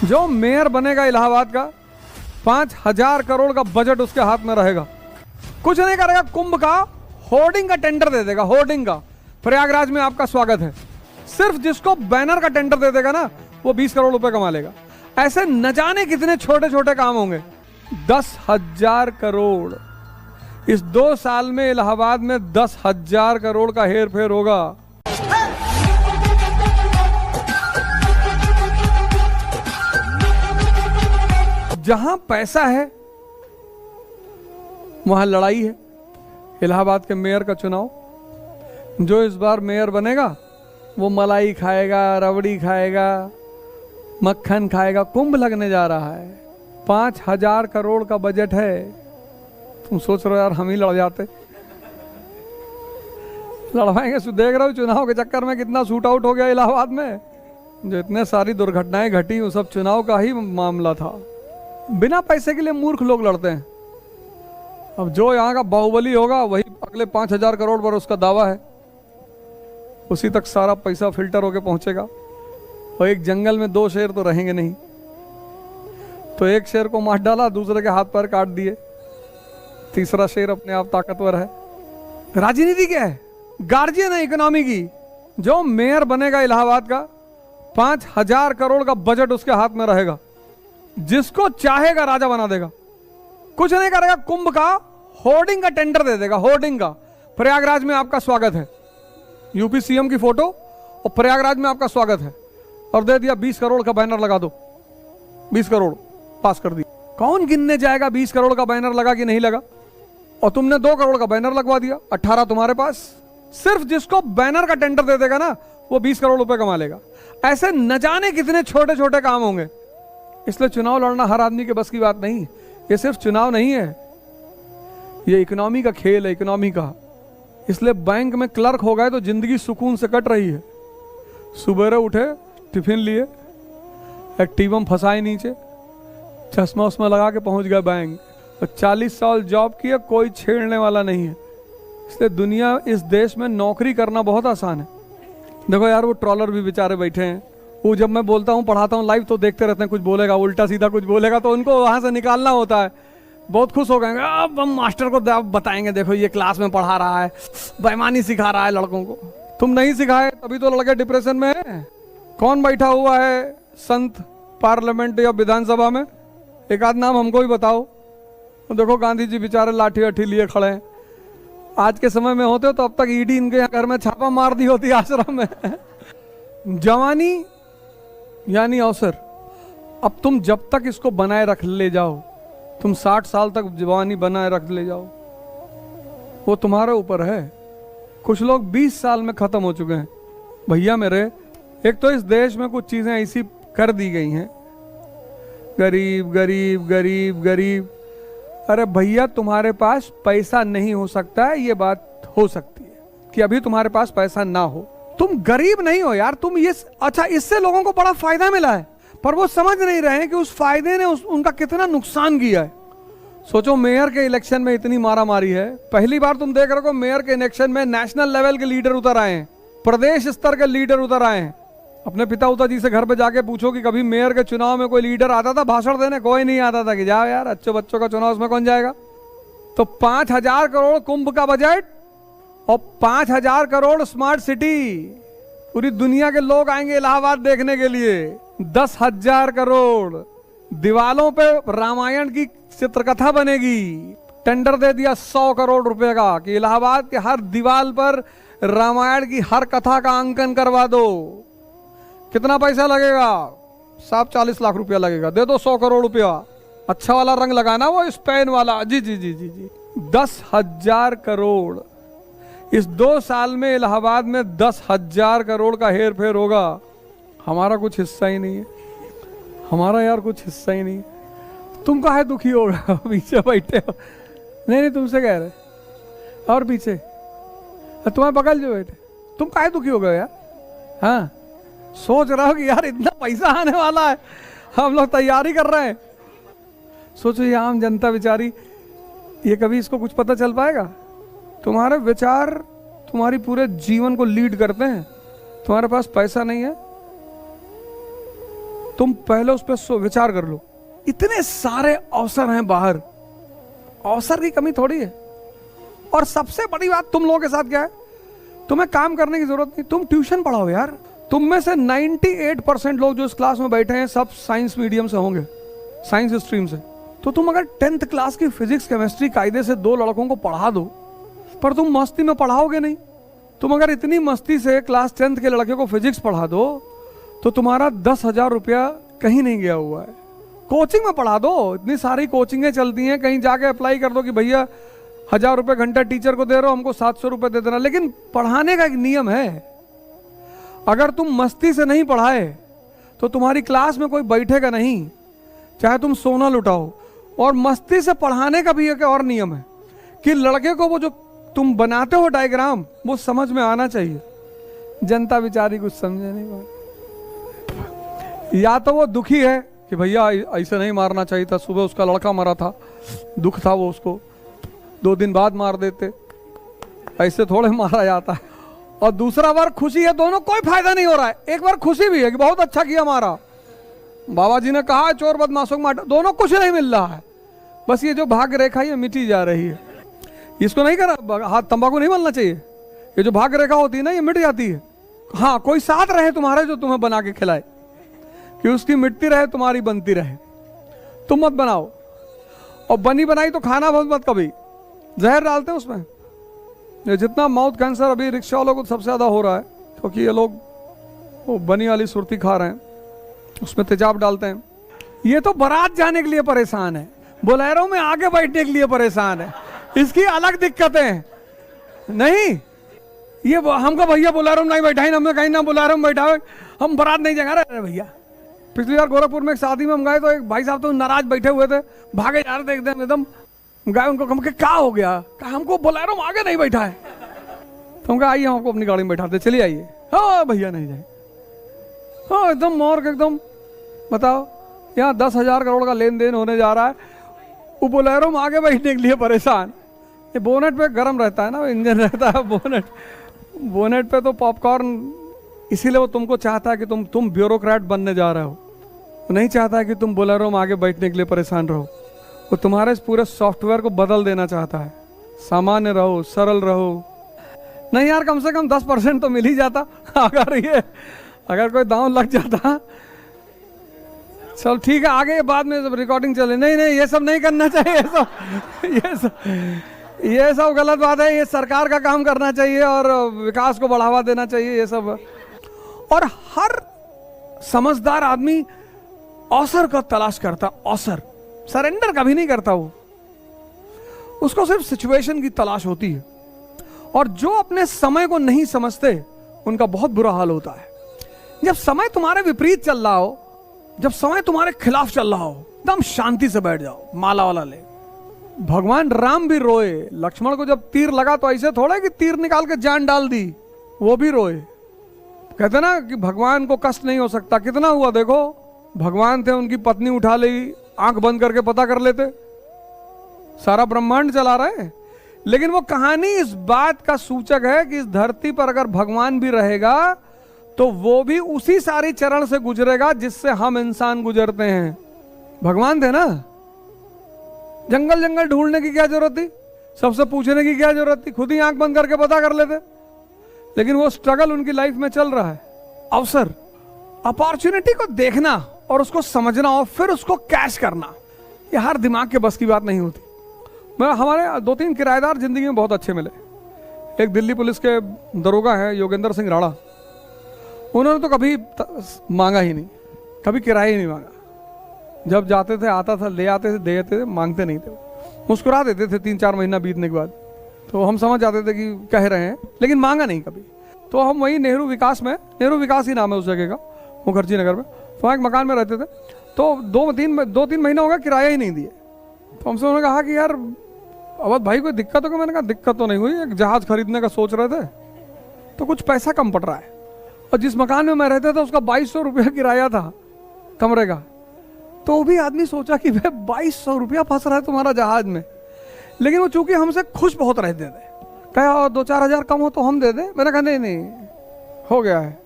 जो मेयर बनेगा इलाहाबाद का 5,000 करोड़ का बजट उसके हाथ में रहेगा। कुछ नहीं करेगा, कुंभ का होर्डिंग का टेंडर दे देगा। होर्डिंग का प्रयागराज में आपका स्वागत है, सिर्फ जिसको बैनर का टेंडर दे देगा ना वो 20 करोड़ रुपए कमा लेगा। ऐसे न जाने कितने छोटे छोटे काम होंगे। 10,000 करोड़ इस 2 साल में इलाहाबाद में 10,000 करोड़ का हेर फेर होगा। जहां पैसा है वहां लड़ाई है। इलाहाबाद के मेयर का चुनाव, जो इस बार मेयर बनेगा वो मलाई खाएगा, रबड़ी खाएगा, मक्खन खाएगा। कुंभ लगने जा रहा है, 5,000 करोड़ का बजट है। तुम सोच रहे हो यार हम ही लड़ जाते, लड़वाएंगे। देख रहे हो चुनाव के चक्कर में कितना शूट आउट हो गया इलाहाबाद में। जो इतने सारी दुर्घटनाएं घटी वो सब चुनाव का ही मामला था। बिना पैसे के लिए मूर्ख लोग लड़ते हैं। अब जो यहाँ का बाहुबली होगा वही अगले 5,000 करोड़ पर उसका दावा है, उसी तक सारा पैसा फिल्टर होके पहुंचेगा। और एक जंगल में 2 शेर तो रहेंगे नहीं, तो एक शेर को मार डाला, दूसरे के हाथ पैर काट दिए, तीसरा शेर अपने आप ताकतवर है। राजनीति क्या है? गार्जियन है इकोनॉमी की। जो मेयर बनेगा इलाहाबाद का 5,000 करोड़ का बजट उसके हाथ में रहेगा, जिसको चाहेगा राजा बना देगा। कुछ नहीं करेगा, कुंभ का होर्डिंग का टेंडर दे देगा। होर्डिंग का प्रयागराज में आपका स्वागत है, यूपी सीएम की फोटो और प्रयागराज में आपका स्वागत है, और दे दिया 20 करोड़ का बैनर लगा दो। 20 करोड़ पास कर दिया। कौन गिनने जाएगा 20 करोड़ का बैनर लगा कि नहीं लगा? और तुमने 2 करोड़ का बैनर लगवा दिया, 18 तुम्हारे पास। सिर्फ जिसको बैनर का टेंडर दे देगा ना वो 20 करोड़ रुपए कमा लेगा। ऐसे न जाने कितने छोटे छोटे काम होंगे। इसलिए चुनाव लड़ना हर आदमी के बस की बात नहीं। ये सिर्फ चुनाव नहीं है, ये इकोनॉमी का खेल है, इकोनॉमी का। इसलिए बैंक में क्लर्क हो गए तो जिंदगी सुकून से कट रही है। सुबह उठे, टिफिन लिए, एक्टिवम फंसाए नीचे, चश्मा उस्मा लगा के पहुंच गए बैंक। और 40 साल जॉब किया, कोई छेड़ने वाला नहीं है। इसलिए दुनिया, इस देश में नौकरी करना बहुत आसान है। देखो यार वो ट्रॉलर भी बेचारे बैठे हैं, वो जब मैं बोलता हूँ पढ़ाता हूँ लाइव तो देखते रहते हैं, कुछ बोलेगा उल्टा सीधा कुछ बोलेगा तो उनको वहां से निकालना होता है। बहुत खुश हो गए, अब हम मास्टर को बताएंगे, देखो ये क्लास में पढ़ा रहा है, बेईमानी सिखा रहा है लड़कों को। तुम नहीं सिखाए तभी तो लड़के डिप्रेशन में है। कौन बैठा हुआ है संत पार्लियामेंट या विधानसभा में? एक आध नाम हमको भी बताओ। तो देखो गांधी जी बेचारे लाठी वाठी लिए खड़े हैं। आज के समय में होते तो अब तक ईडी इनके यहाँ घर में छापा मार दी होती आश्रम में। जवानी यानी अवसर। अब तुम जब तक इसको बनाए रख ले जाओ, तुम 60 साल तक जवानी बनाए रख ले जाओ, वो तुम्हारे ऊपर है। कुछ लोग 20 साल में खत्म हो चुके हैं भैया मेरे। एक तो इस देश में कुछ चीजें ऐसी कर दी गई हैं, गरीब गरीब गरीब गरीब। अरे भैया तुम्हारे पास पैसा नहीं हो सकता है, ये बात हो सकती है कि अभी तुम्हारे पास पैसा ना हो। तुम गरीब नहीं हो यार, तुम ये अच्छा, इससे लोगों को बड़ा फायदा मिला है, पर वो समझ नहीं रहे हैं कि उस फायदे ने उनका कितना नुकसान किया है। सोचो मेयर के इलेक्शन में इतनी मारा मारी है। पहली बार तुम देख रहे हो मेयर के इलेक्शन में नेशनल लेवल के लीडर उतर आए हैं, प्रदेश स्तर के लीडर उतर आए हैं। अपने पिता उता जी से घर पे जाके पूछो कि कभी मेयर के चुनाव में कोई लीडर आता था भाषण देने? कोई नहीं आता था कि जाओ यार, अच्छे बच्चों का चुनाव, उसमें कौन जाएगा। तो 5,000 करोड़ कुंभ का बजट और 5,000 करोड़ स्मार्ट सिटी। पूरी दुनिया के लोग आएंगे इलाहाबाद देखने के लिए। 10,000 करोड़ दीवालों पे रामायण की चित्रकथा बनेगी। टेंडर दे दिया 100 करोड़ रुपए का कि इलाहाबाद के हर दीवाल पर रामायण की हर कथा का अंकन करवा दो। कितना पैसा लगेगा? साहब 40 लाख रुपया लगेगा। दे दो 100 करोड़ रुपया। अच्छा वाला रंग लगाना, वो स्पेन वाला। जी जी जी जी जी। 10,000 करोड़ इस 2 साल में इलाहाबाद में 10,000 करोड़ का हेर फेर होगा। हमारा कुछ हिस्सा ही नहीं है, हमारा यार कुछ हिस्सा ही नहीं है। तुम काहे दुखी होगा? पीछे बैठे हो। नहीं नहीं तुमसे कह रहे। और पीछे तुम्हारे बगल जो बैठे, तुम काहे दुखी हो गए यार? हाँ, सोच रहा हो कि यार इतना पैसा आने वाला है, हम लोग तैयारी कर रहे हैं। सोचो ये आम जनता बेचारी, ये कभी इसको कुछ पता चल पाएगा? तुम्हारे विचार तुम्हारी पूरे जीवन को लीड करते हैं। तुम्हारे पास पैसा नहीं है, तुम पहले उस पर विचार कर लो। इतने सारे अवसर हैं बाहर, अवसर की कमी थोड़ी है। और सबसे बड़ी बात तुम लोगों के साथ क्या है, तुम्हें काम करने की जरूरत नहीं, तुम ट्यूशन पढ़ाओ यार। तुम में से 98% लोग जो इस क्लास में बैठे हैं सब साइंस मीडियम से होंगे, साइंस स्ट्रीम से। तो तुम अगर 10th क्लास की फिजिक्स केमिस्ट्री कायदे से 2 लड़कों को पढ़ा दो, पर तुम मस्ती में पढ़ाओगे नहीं। तुम अगर इतनी मस्ती से क्लास 10th के लड़के को फिजिक्स पढ़ा दो तो तुम्हारा 10,000 रुपया कहीं नहीं गया हुआ है। कोचिंग में पढ़ा दो, इतनी सारी कोचिंगें चलती हैं, कहीं जाके अप्लाई कर दो कि भैया 1,000 रुपये घंटा टीचर को दे रहे हो, हमको 700 रुपये दे देना। लेकिन पढ़ाने का एक नियम है, अगर तुम मस्ती से नहीं पढ़ाए तो तुम्हारी क्लास में कोई बैठेगा नहीं, चाहे तुम सोना लुटाओ। और मस्ती से पढ़ाने का भी एक और नियम है कि लड़के को वो जो तुम बनाते हो डायग्राम वो समझ में आना चाहिए। जनता बेचारी कुछ समझे नहीं बात, या तो वो दुखी है कि भैया ऐसे नहीं मारना चाहिए था, सुबह उसका लड़का मरा था, दुख था, वो उसको 2 दिन बाद मार देते, ऐसे थोड़े मारा जाता है। और दूसरा बार खुशी है, दोनों कोई फायदा नहीं हो रहा है। एक बार खुशी भी है कि बहुत अच्छा किया मारा, बाबा जी ने कहा चोर बदमाशों को मार, दोनों कुछ नहीं मिल रहा है। बस ये जो भाग्य रेखा ये मिटी जा रही है, इसको नहीं करा, हाथ तंबाकू नहीं मलना चाहिए। ये जो भाग्य रेखा होती है ना ये मिट जाती है। हाँ, कोई साथ रहे तुम्हारे जो तुम्हें बना के खिलाए, कि उसकी मिटती रहे तुम्हारी बनती रहे। तुम मत बनाओ, और बनी बनाई तो खाना मत कभी, जहर डालते हैं उसमें। ये जितना माउथ कैंसर अभी रिक्शा वालों को सबसे ज्यादा हो रहा है, क्योंकि ये लोग वो बनी वाली सुरती खा रहे हैं, उसमें तेजाब डालते हैं। ये तो बारात जाने के लिए परेशान है, बोलेरो में आगे बैठने के लिए परेशान है, इसकी अलग दिक्कतें हैं। नहीं, ये हमको भैया बोलेरो में नहीं बैठाए, हमें कहीं ना बोलेरो में बैठा, हम बारात नहीं जाएंगे। अरे भैया, पिछली बार गोरखपुर में एक शादी में हम गए तो एक भाई साहब तो नाराज बैठे हुए थे, भागे जा रहे थे एकदम गए, उनको कम के क्या हो गया, कहा हमको बोलेरो में आगे नहीं बैठा है। तो हम कहा आइए, हमको अपनी गाड़ी में बैठाते, चलिए आइए। हाँ भैया नहीं जाए, हाँ एकदम मोर एकदम। बताओ, यहाँ 10,000 करोड़ का लेन देन होने जा रहा है, वो बोलेरो में आगे बैठने के लिए परेशान। ये बोनेट पे गर्म रहता है ना, इंजन रहता है बोनेट पे तो पॉपकॉर्न, इसीलिए वो तुमको चाहता है कि तुम ब्यूरोक्रेट बनने जा रहे हो, वो नहीं चाहता है कि तुम बोलेरो में आगे बैठने के लिए परेशान रहो। वो तुम्हारे इस पूरे सॉफ्टवेयर को बदल देना चाहता है, सामान्य रहो, सरल रहो। नहीं यार, कम से कम 10% तो मिल ही जाता अगर कोई दांव लग जाता। चल ठीक है, आगे बाद में जब रिकॉर्डिंग चले, नहीं ये सब नहीं करना चाहिए, ये सब गलत बात है। ये सरकार का काम करना चाहिए और विकास को बढ़ावा देना चाहिए, ये सब। और हर समझदार आदमी अवसर का तलाश करता, अवसर, सरेंडर कभी नहीं करता। वो उसको सिर्फ सिचुएशन की तलाश होती है। और जो अपने समय को नहीं समझते उनका बहुत बुरा हाल होता है। जब समय तुम्हारे विपरीत चल रहा हो, जब समय तुम्हारे खिलाफ चल रहा हो, एकदम शांति से बैठ जाओ, माला वाला ले। भगवान राम भी रोए, लक्ष्मण को जब तीर लगा तो ऐसे थोड़ा कि तीर निकाल के जान डाल दी, वो भी रोए। कहते ना कि भगवान को कष्ट नहीं हो सकता, कितना हुआ देखो। भगवान थे, उनकी पत्नी उठा ली, आंख बंद करके पता कर लेते, सारा ब्रह्मांड चला रहे। लेकिन वो कहानी इस बात का सूचक है कि इस धरती पर अगर भगवान भी रहेगा तो वो भी उसी सारी चरण से गुजरेगा जिससे हम इंसान गुजरते हैं। भगवान थे ना, जंगल जंगल ढूंढने की क्या जरूरत थी, सबसे पूछने की क्या जरूरत थी, खुद ही आंख बंद करके पता कर लेते। लेकिन वो स्ट्रगल उनकी लाइफ में चल रहा है। अवसर, अपॉर्चुनिटी को देखना और उसको समझना और फिर उसको कैश करना, ये हर दिमाग के बस की बात नहीं होती। हमारे 2-3 किराएदार जिंदगी में बहुत अच्छे मिले। एक दिल्ली पुलिस के दरोगा है योगेंद्र सिंह राणा, उन्होंने तो कभी मांगा ही नहीं, कभी किराया ही नहीं मांगा। जब जाते थे आता था, ले आते थे, देते थे, मांगते नहीं थे, मुस्कुरा देते थे 3-4 महीना बीतने के बाद। तो हम समझ जाते थे कि कह रहे हैं, लेकिन मांगा नहीं कभी। तो हम वही नेहरू विकास में, नेहरू विकास ही नाम है उस जगह का, मुखर्जी नगर में, तो वहाँ एक मकान में रहते थे। तो 2-3 महीना हो गया किराया ही नहीं दिए। तो हमसे उन्होंने कहा कि यार अवध भाई कोई दिक्कत हो गई? मैंने कहा दिक्कत तो नहीं हुई, एक जहाज खरीदने का सोच रहे थे तो कुछ पैसा कम पड़ रहा है, और जिस मकान में मैं रहता था उसका 2200 रुपया किराया था कमरे का। तो वो भी आदमी सोचा कि भाई 2200 रुपया फंस रहा है तुम्हारा जहाज में। लेकिन वो चूंकि हमसे खुश बहुत रहते थे, कहा और 2-4 हज़ार कम हो तो हम दे दें। मैंने कहा नहीं हो गया है,